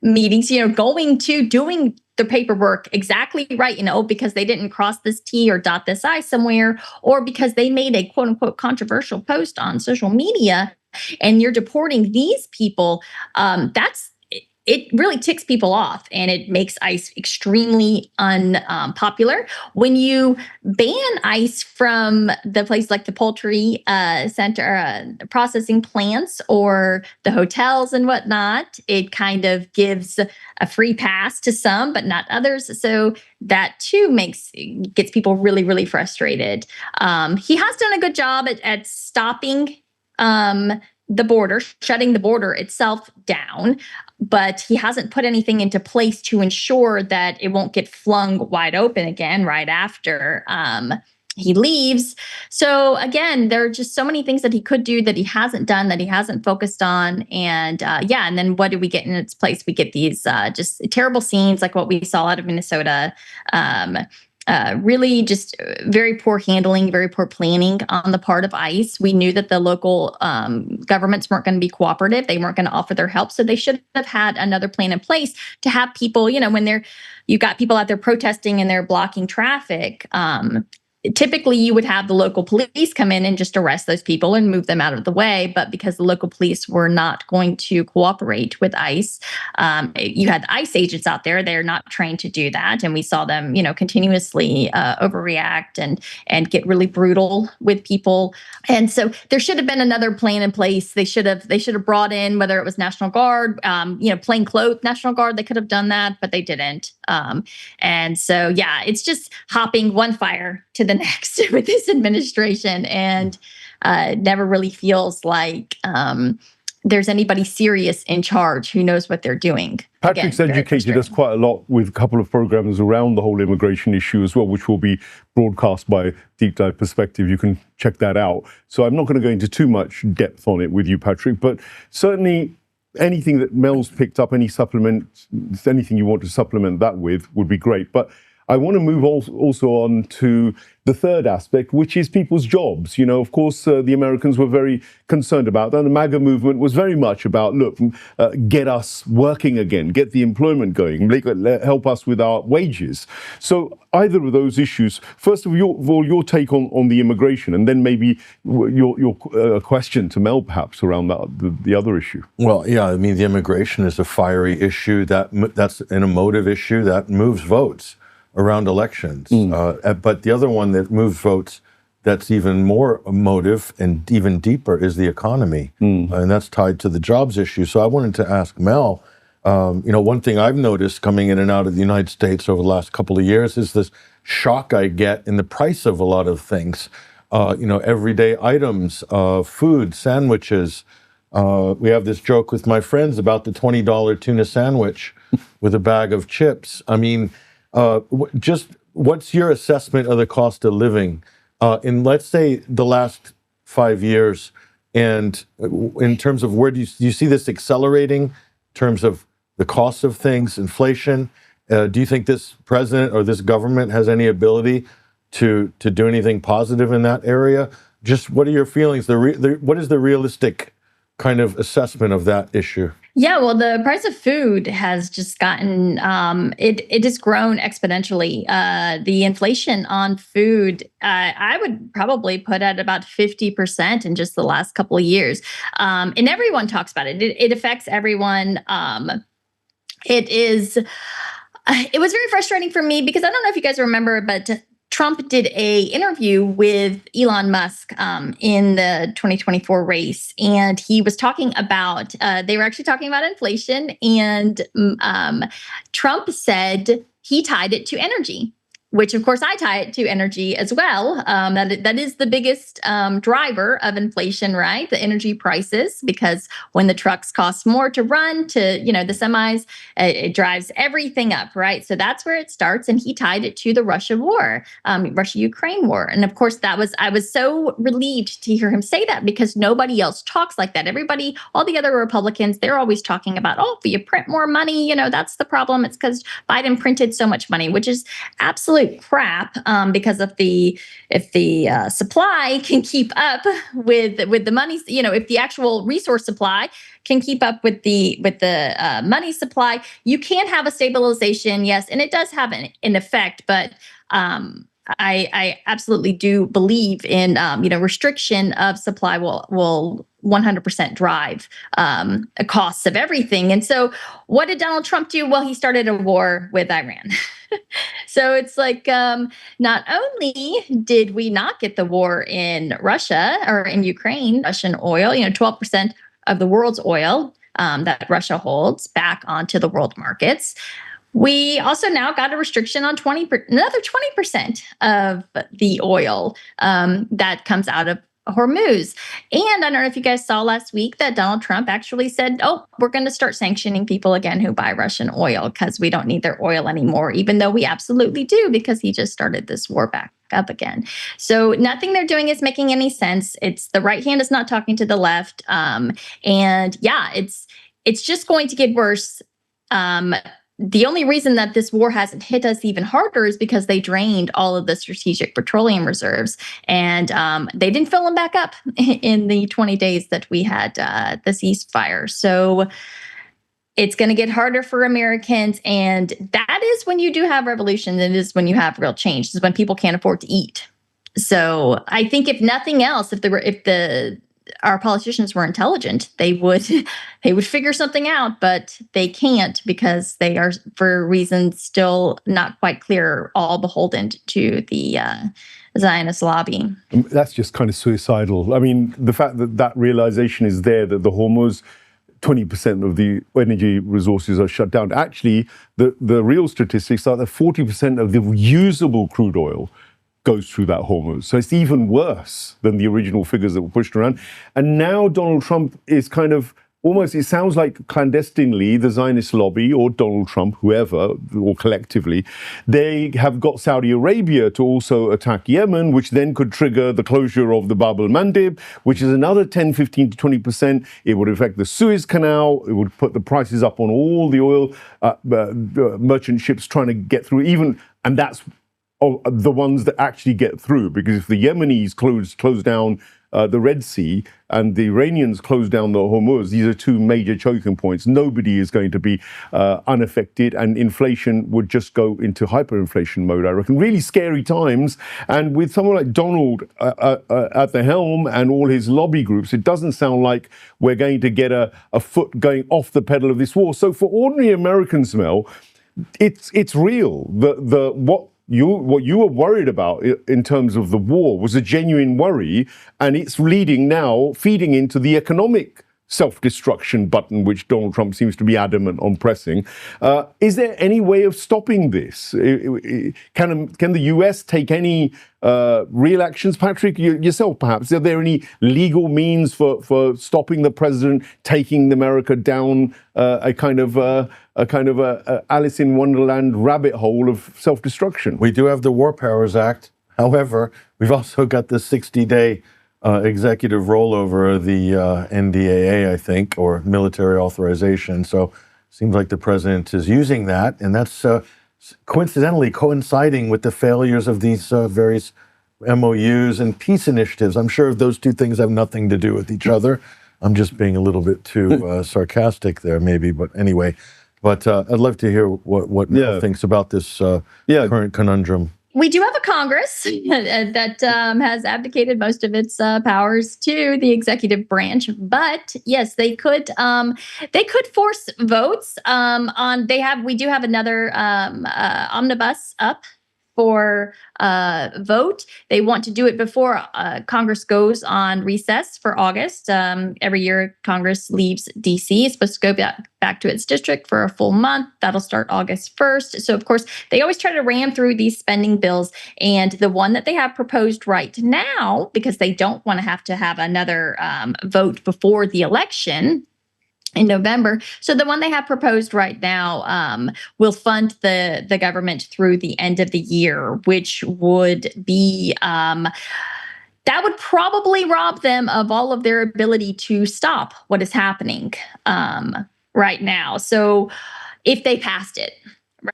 meetings, going to doing the paperwork exactly right, because they didn't cross this T or dot this I somewhere, or because they made a quote unquote controversial post on social media, and you're deporting these people, it really ticks people off, and it makes ICE extremely unpopular. When you ban ICE from the place like the poultry center processing plants or the hotels and whatnot, it kind of gives a free pass to some, but not others. So that too gets people really, really frustrated. He has done a good job at stopping the border, shutting the border itself down, but he hasn't put anything into place to ensure that it won't get flung wide open again right after he leaves. So again, there are just so many things that he could do that he hasn't done, that he hasn't focused on. And and then what do we get in its place? We get these just terrible scenes like what we saw out of Minnesota. Really just very poor handling, very poor planning on the part of ICE. We knew that the local governments weren't going to be cooperative. They weren't going to offer their help. So they should have had another plan in place to have people, when you got people out there protesting and they're blocking traffic. Typically, you would have the local police come in and just arrest those people and move them out of the way. But because the local police were not going to cooperate with ICE, you had ICE agents out there. They're not trained to do that. And we saw them, continuously overreact and get really brutal with people. And so there should have been another plan in place. They should have brought in, whether it was National Guard, plainclothes National Guard. They could have done that, but they didn't. And so, it's just hopping one fire to the next with this administration, and never really feels like there's anybody serious in charge who knows what they're doing. Patrick's educated us quite a lot with a couple of programs around the whole immigration issue as well, which will be broadcast by Deep Dive Perspective. You can check that out. So I'm not going to go into too much depth on it with you, Patrick, but certainly anything that Mel's picked up, anything you want to supplement that with would be great. But I want to move also on to the third aspect, which is people's jobs. Of course, the Americans were very concerned about that. The MAGA movement was very much about, get us working again, get the employment going, help us with our wages. So either of those issues, first of all, your take on the immigration, and then maybe your question to Mel, perhaps, around the other issue. Well, yeah, the immigration is a fiery issue. That's an emotive issue that moves votes around elections. But the other one that moves votes that's even more emotive and even deeper is the economy. And that's tied to the jobs issue. So I wanted to ask Mel, one thing I've noticed coming in and out of the United States over the last couple of years is this shock I get in the price of a lot of things. Everyday items, food, sandwiches. We have this joke with my friends about the $20 tuna sandwich with a bag of chips. Just what's your assessment of the cost of living in, let's say, the last 5 years, and in terms of where do you see this accelerating in terms of the cost of things, inflation? Do you think this president or this government has any ability to do anything positive in that area? Just what are your feelings? What is the realistic kind of assessment of that issue? Yeah, well, the price of food has just gotten, it has grown exponentially. The inflation on food, I would probably put at about 50% in just the last couple of years. And everyone talks about it. It affects everyone. It was very frustrating for me because I don't know if you guys remember, but Trump did a interview with Elon Musk in the 2024 race, and he was talking about, they were actually talking about inflation, and Trump said he tied it to energy. which of course I tie it to energy as well. That is the biggest driver of inflation, right? The energy prices, because when the trucks cost more to run, to the semis, it drives everything up, right? So that's where it starts, and he tied it to the Russia-Ukraine war, and of course I was so relieved to hear him say that, because nobody else talks like that. Everybody, all the other Republicans, they're always talking about, if you print more money, that's the problem. It's because Biden printed so much money, which is absolute crap, because if the supply can keep up with the money, if the actual resource supply can keep up with the money supply, you can have a stabilization, yes, and it does have an effect, but I absolutely do believe in restriction of supply will 100% drive costs of everything. And so what did Donald Trump do? Well, he started a war with Iran. So it's like, not only did we not get the war in Russia or in Ukraine, Russian oil, 12% of the world's oil that Russia holds back onto the world markets. We also now got a restriction on another 20% of the oil that comes out of Hormuz. And I don't know if you guys saw last week that Donald Trump actually said, we're going to start sanctioning people again who buy Russian oil because we don't need their oil anymore, even though we absolutely do, because he just started this war back up again. So nothing they're doing is making any sense. It's the right hand is not talking to the left. And yeah, it's just going to get worse. The only reason that this war hasn't hit us even harder is because they drained all of the strategic petroleum reserves, and they didn't fill them back up in the 20 days that we had the ceasefire. So it's going to get harder for Americans, and that is when you do have revolution. It is when you have real change. This is when people can't afford to eat. So I think if nothing else, if our politicians were intelligent, they would figure something out, but they can't, because they are, for reasons still not quite clear, all beholden to the Zionist lobby. That's just kind of suicidal. I mean, the fact that realization is there, that the Hormuz 20% of the energy resources are shut down. Actually, the real statistics are that 40% of the usable crude oil goes through that Hormuz. So it's even worse than the original figures that were pushed around. And now Donald Trump is kind of almost, it sounds like clandestinely, the Zionist lobby or Donald Trump, whoever, or collectively, they have got Saudi Arabia to also attack Yemen, which then could trigger the closure of the Bab el-Mandeb, which is another 10, 15 to 20%. It would affect the Suez Canal. It would put the prices up on all the oil merchant ships trying to get through and that's the ones that actually get through, because if the Yemenis close down the Red Sea and the Iranians close down the Hormuz, these are two major choking points. Nobody is going to be unaffected, and inflation would just go into hyperinflation mode, I reckon. Really scary times. And with someone like Donald at the helm and all his lobby groups, it doesn't sound like we're going to get a foot going off the pedal of this war. So for ordinary Americans, Mel, it's real. What you were worried about in terms of the war was a genuine worry, and it's feeding into the economic self-destruction button, which Donald Trump seems to be adamant on pressing. Is there any way of stopping this? Can the US take any real actions? Patrick, yourself perhaps, are there any legal means for stopping the president taking America down a kind of Alice in Wonderland rabbit hole of self-destruction? We do have the War Powers Act. However, we've also got the 60-day executive rollover of the NDAA, I think, or military authorization. So it seems like the president is using that, and that's coincidentally coinciding with the failures of these various MOUs and peace initiatives. I'm sure those two things have nothing to do with each other. I'm just being a little bit too sarcastic there, maybe, but anyway. But I'd love to hear what Mel thinks about this current conundrum. We do have a Congress that has abdicated most of its powers to the executive branch, but yes, they could force votes on. We do have another omnibus up for vote. They want to do it before Congress goes on recess for August. Every year, Congress leaves D.C. It's supposed to go back to its district for a full month. That'll start August 1st. So, of course, they always try to ram through these spending bills. And the one that they have proposed right now, because they don't want to have another vote before the election in November. So the one they have proposed right now will fund the government through the end of the year, which would be that would probably rob them of all of their ability to stop what is happening right now. So if they passed it,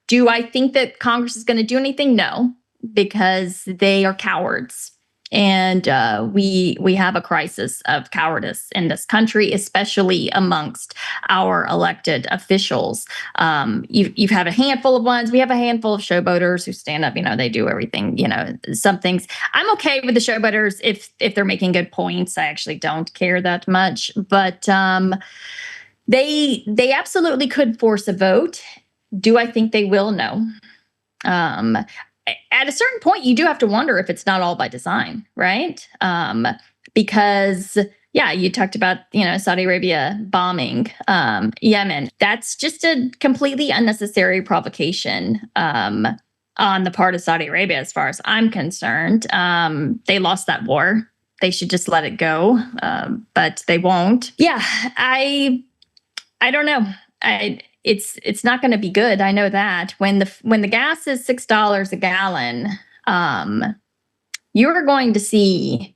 do I think that Congress is going to do anything? No, because they are cowards. And we have a crisis of cowardice in this country, especially amongst our elected officials. You have a handful of ones. We have a handful of showboaters who stand up. They do everything. Some things. I'm okay with the showboaters if they're making good points. I actually don't care that much. But they absolutely could force a vote. Do I think they will? No. At a certain point, you do have to wonder if it's not all by design, right? Because, you talked about, Saudi Arabia bombing Yemen. That's just a completely unnecessary provocation on the part of Saudi Arabia, as far as I'm concerned. They lost that war. They should just let it go, but they won't. Yeah, I don't know. It's not going to be good. I know that when the gas is $6 a gallon, you're going to see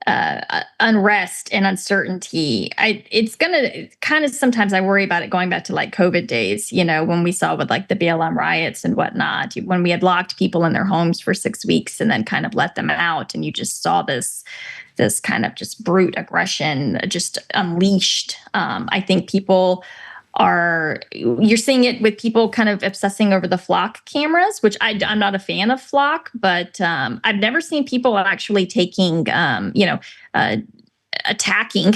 unrest and uncertainty. It's going to kind of, sometimes I worry about it going back to like COVID days, when we saw with like the BLM riots and whatnot, when we had locked people in their homes for 6 weeks and then kind of let them out, and you just saw this kind of just brute aggression just unleashed. I think you're seeing it with people kind of obsessing over the flock cameras, which I'm not a fan of flock, but I've never seen people actually taking, attacking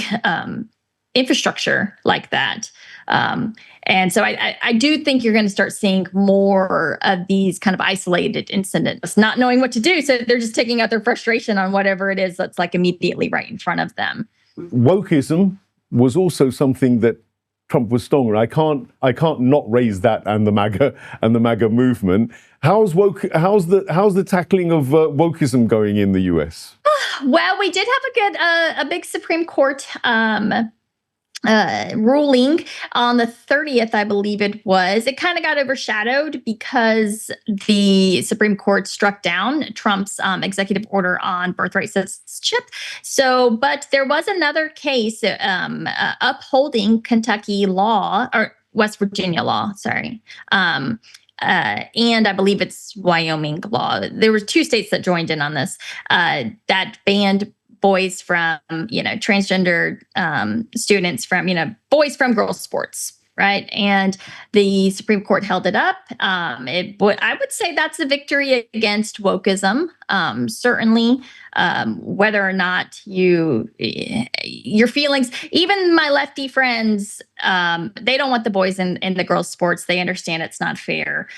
infrastructure like that. And so I do think you're going to start seeing more of these kind of isolated incidents, not knowing what to do. So they're just taking out their frustration on whatever it is that's like immediately right in front of them. Wokeism was also something that Trump was strong, and I can't not raise that and the MAGA movement. How's the tackling of wokeism going in the US? Well, we did have a big Supreme Court ruling on the 30th, I believe it was. It kind of got overshadowed because the Supreme Court struck down Trump's executive order on birthright citizenship. So, but there was another case upholding Kentucky law, or West Virginia law, sorry. And I believe it's Wyoming law. There were 2 states that joined in on this that banned boys from, transgender students from, boys from girls' sports, right? And the Supreme Court held it up. I would say that's a victory against wokeism. Certainly, whether or not your feelings, even my lefty friends, they don't want the boys in the girls' sports. They understand it's not fair.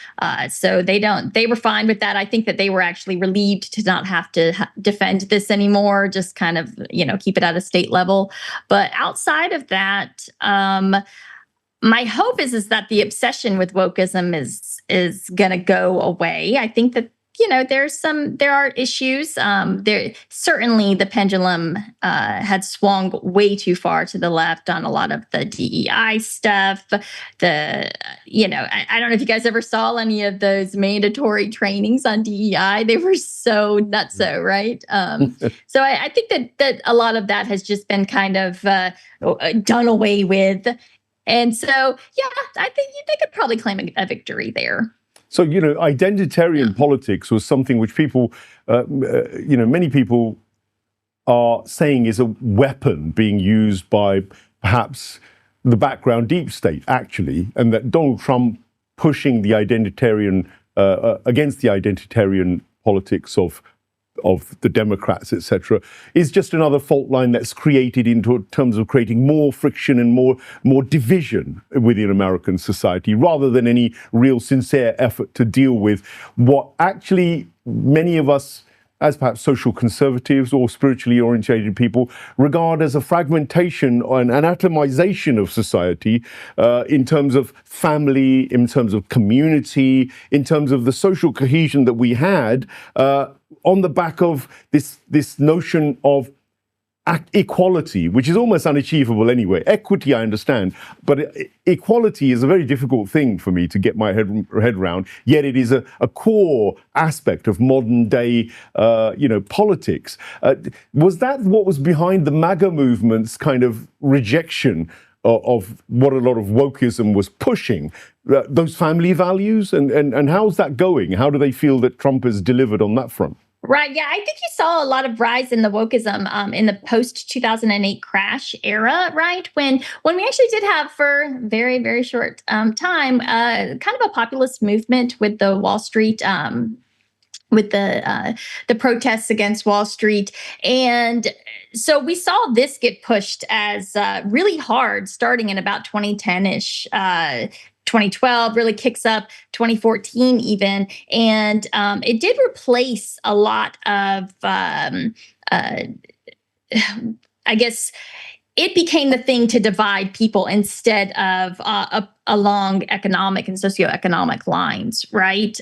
So they were fine with that. I think that they were actually relieved to not have to defend this anymore, just kind of, keep it at a state level. But outside of that, my hope is that the obsession with wokeism is going to go away. I think that there are issues. There certainly the pendulum had swung way too far to the left on a lot of the DEI stuff. I don't know if you guys ever saw any of those mandatory trainings on DEI. They were so nutso, right? So I think that a lot of that has just been kind of done away with. And so, I think they could probably claim a victory there. So, identitarian politics was something which people, many people are saying is a weapon being used by perhaps the background deep state, actually, and that Donald Trump pushing the identitarian, against the identitarian politics of the Democrats, etc., is just another fault line that's created into terms of creating more friction and more division within American society, rather than any real sincere effort to deal with what actually many of us, as perhaps social conservatives or spiritually orientated people, regard as a fragmentation or an atomization of society in terms of family, in terms of community, in terms of the social cohesion that we had on the back of this notion of equality, which is almost unachievable anyway. Equity, I understand, but equality is a very difficult thing for me to get my head around. Yet it is a core aspect of modern day, politics. Was that what was behind the MAGA movement's kind of rejection of what a lot of wokeism was pushing? Those family values, and how's that going? How do they feel that Trump has delivered on that front? Right. Yeah, I think you saw a lot of rise in the wokeism in the post-2008 crash era, right? When we actually did have, for a very, very short time, kind of a populist movement with the Wall Street, with the protests against Wall Street. And so we saw this get pushed as really hard starting in about 2010-ish, 2012, really kicks up 2014 even. And it did replace a lot of, I guess, it became the thing to divide people instead of along economic and socioeconomic lines, right?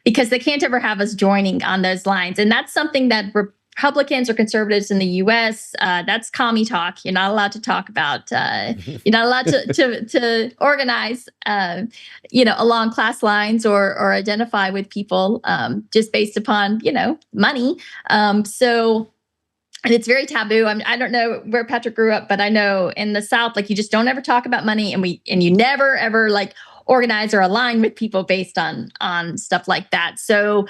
Because they can't ever have us joining on those lines. And that's something that Republicans or conservatives in the U.S., that's commie talk. You're not allowed to talk about, you're not allowed to organize, along class lines or identify with people just based upon, money. And it's very taboo. I don't know where Patrick grew up, but I know in the South, like, you just don't ever talk about money, and you never ever like organize or align with people based on stuff like that. So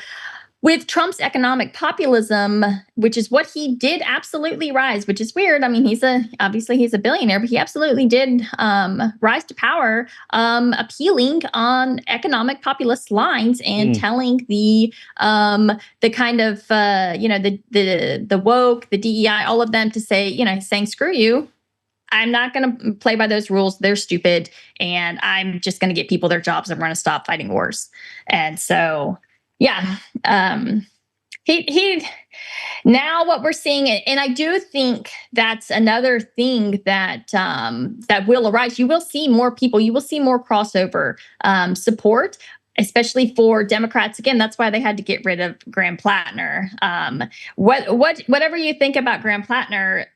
with Trump's economic populism, which is what he did absolutely rise, which is weird. I mean, obviously he's a billionaire, but he absolutely did rise to power, appealing on economic populist lines and telling the kind of the woke, the DEI, all of them to say, saying screw you. I'm not going to play by those rules. They're stupid, and I'm just going to get people their jobs, and we're going to stop fighting wars. And so. Yeah, he now what we're seeing, and I do think that's another thing that that will arise. You will see more people. You will see more crossover support, especially for Democrats. Again, that's why they had to get rid of Graham Plattner. Whatever you think about Graham Plattner,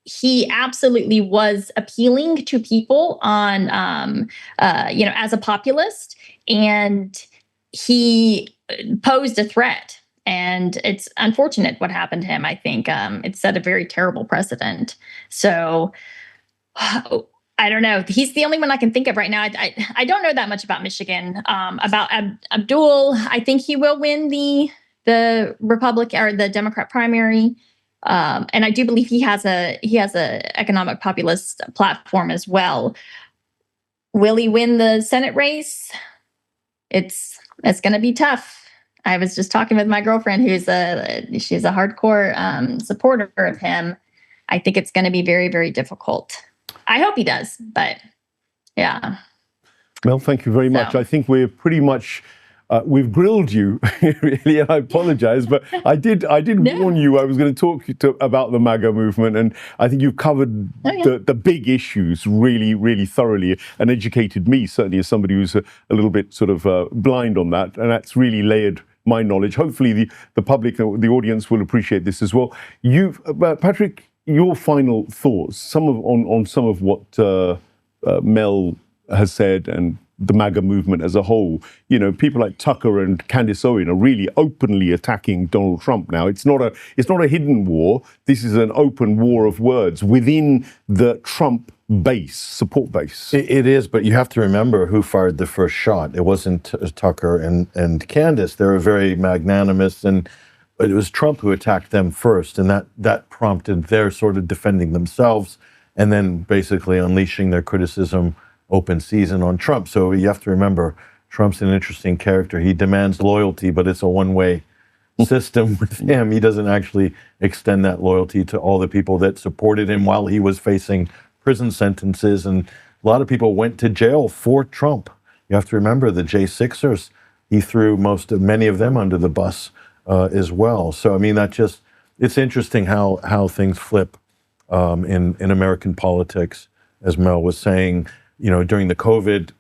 he absolutely was appealing to people on, as a populist, and he posed a threat, and it's unfortunate what happened to him. I think it set a very terrible precedent. So I don't know. He's the only one I can think of right now. I don't know that much about Michigan. About Abdul, I think he will win the Republican or the Democrat primary, and I do believe he has a economic populist platform as well. Will he win the Senate race? It's going to be tough. I was just talking with my girlfriend, she's a hardcore supporter of him. I think it's going to be very, very difficult. I hope he does, but yeah. Mel, thank you very much. I think we're pretty much we've grilled you, really, and I apologize, but I did warn you I was going to talk about the MAGA movement, and I think you've covered the big issues really, really thoroughly, and educated me, certainly as somebody who's a little bit sort of blind on that, and that's really layered my knowledge. Hopefully the public, the audience will appreciate this as well. Patrick, your final thoughts, on some of what Mel has said, and the MAGA movement as a whole. People like Tucker and Candace Owen are really openly attacking Donald Trump now. It's not a hidden war. This is an open war of words within the Trump support base. It is, but you have to remember who fired the first shot. It wasn't Tucker and Candace. They were very magnanimous, and it was Trump who attacked them first, and that prompted their sort of defending themselves, and then basically unleashing their criticism open season on Trump. So you have to remember, Trump's an interesting character. He demands loyalty, but it's a one-way system with him. He doesn't actually extend that loyalty to all the people that supported him while he was facing prison sentences. And a lot of people went to jail for Trump. You have to remember the J6ers, he threw many of them under the bus as well. So, I mean, it's interesting how things flip in American politics, as Mel was saying, during the COVID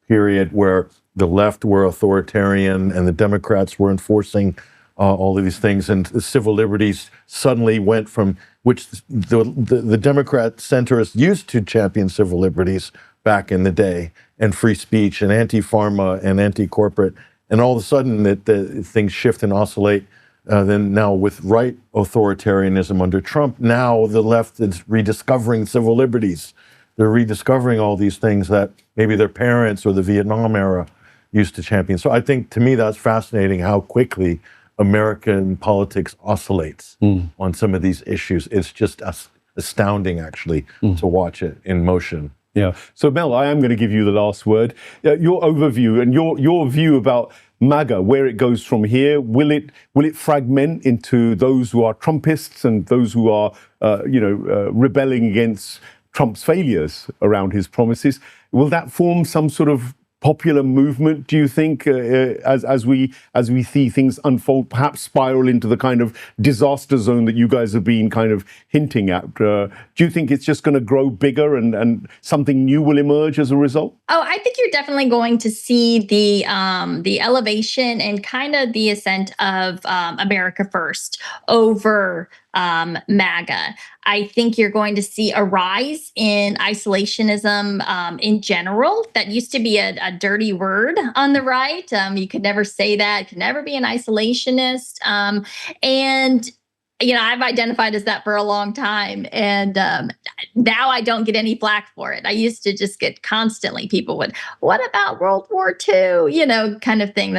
period where the left were authoritarian and the Democrats were enforcing all of these things, and the civil liberties suddenly went from which the Democrat centrists used to champion civil liberties back in the day, and free speech and anti-pharma and anti-corporate, and all of a sudden that things shift and oscillate. Then now with right authoritarianism under Trump, now the left is rediscovering civil liberties. They're rediscovering all these things that maybe their parents or the Vietnam era used to champion. So I think, to me, that's fascinating how quickly American politics oscillates on some of these issues. It's just astounding, actually, to watch it in motion. Yeah. So, Mel, I am going to give you the last word. Your overview and your view about MAGA, where it goes from here. Will it fragment into those who are Trumpists and those who are, rebelling against Trump's failures around his promises? Will that form some sort of popular movement, do you think, as we see things unfold, perhaps spiral into the kind of disaster zone that you guys have been kind of hinting at? Do you think it's just going to grow bigger and something new will emerge as a result? Oh, I think you're definitely going to see the elevation and kind of the ascent of America First over MAGA. I think you're going to see a rise in isolationism in general. That used to be a dirty word on the right. You could never say that. You could never be an isolationist. And I've identified as that for a long time. And now I don't get any flack for it. I used to just get constantly people would, what about World War II? Kind of thing.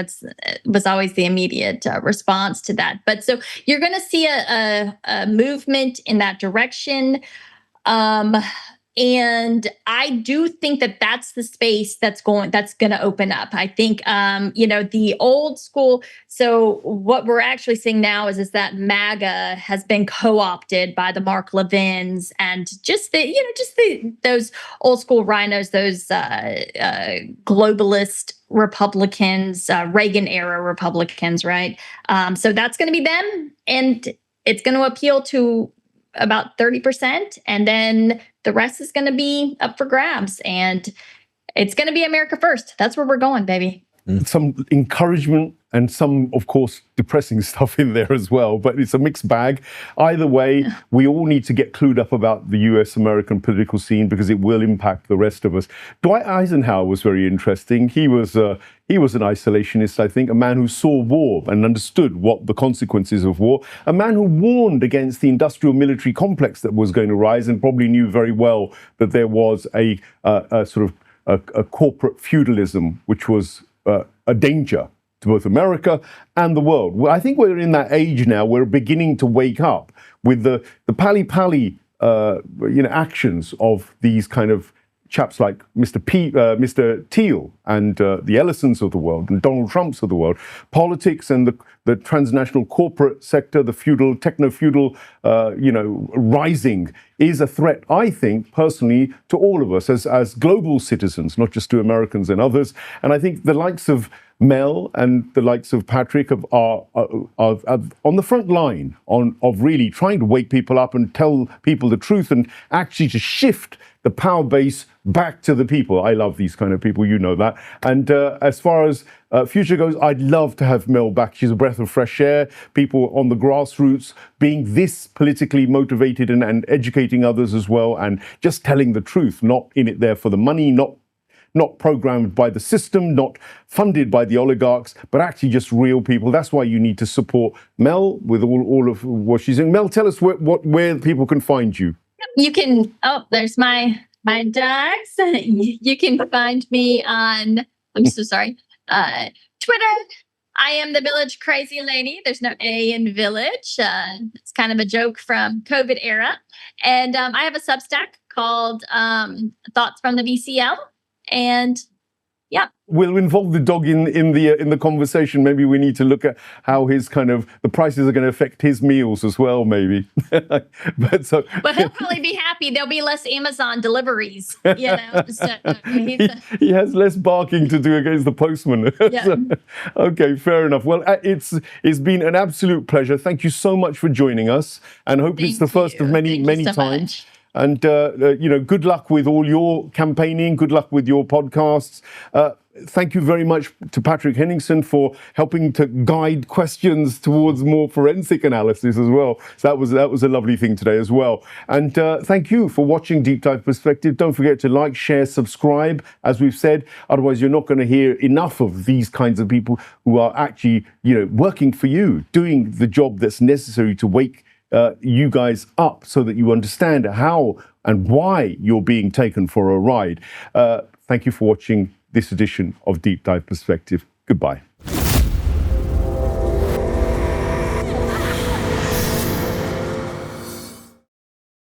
Was always the immediate response to that. But so you're going to see a movement in that direction. And I do think that that's the space that's going to open up. I think, the old school. So what we're actually seeing now is that MAGA has been co-opted by the Mark Levins and those old school rhinos, those globalist Republicans, Reagan era Republicans, right? So that's going to be them, and it's going to appeal to about 30%, and then the rest is going to be up for grabs, and it's going to be America First. That's where we're going, baby. Some encouragement and some, of course, depressing stuff in there as well, but it's a mixed bag. Either way, we all need to get clued up about the US American political scene because it will impact the rest of us. Dwight Eisenhower was very interesting. He was an isolationist, I think, a man who saw war and understood what the consequences of war, a man who warned against the industrial military complex that was going to rise and probably knew very well that there was a corporate feudalism, which was a danger to both America and the world. Well, I think we're in that age now. We're beginning to wake up with the pally-pally actions of these kind of chaps like Mr. Thiel and the Ellisons of the world and Donald Trumps of the world. Politics and the transnational corporate sector, the feudal, techno-feudal, rising is a threat, I think, personally, to all of us as global citizens, not just to Americans and others. And I think the likes of Mel and the likes of Patrick are on the front line of really trying to wake people up and tell people the truth and actually to shift the power base back to the people. I love these kind of people, you know that. And as far as future goes, I'd love to have Mel back. She's a breath of fresh air. People on the grassroots being this politically motivated and educating others as well, and just telling the truth, not in it there for the money, not programmed by the system, not funded by the oligarchs, but actually just real people. That's why you need to support Mel with all of what she's doing. Mel, tell us where people can find you. You can, there's my dogs. You can find me on, I'm so sorry, Twitter. I am the Village Crazy Lady. There's no A in Village. It's kind of a joke from COVID era. And I have a Substack called Thoughts from the VCL. And Yeah. We'll involve the dog in the conversation. Maybe we need to look at how his the prices are going to affect his meals as well. Maybe, but he'll probably be happy. There'll be less Amazon deliveries. So he has less barking to do against the postman. Yeah. So, okay, fair enough. Well, it's been an absolute pleasure. Thank you so much for joining us, and hopefully it's the first of many times. Much. And good luck with all your campaigning. Good luck with your podcasts. Thank you very much to Patrick Henningson for helping to guide questions towards more forensic analysis as well. So that was a lovely thing today as well. And thank you for watching Deep Dive Perspective. Don't forget to like, share, subscribe, as we've said. Otherwise, you're not going to hear enough of these kinds of people who are actually, working for you, doing the job that's necessary to wake you guys up so that you understand how and why you're being taken for a ride. Thank you for watching this edition of Deep Dive Perspective. Goodbye.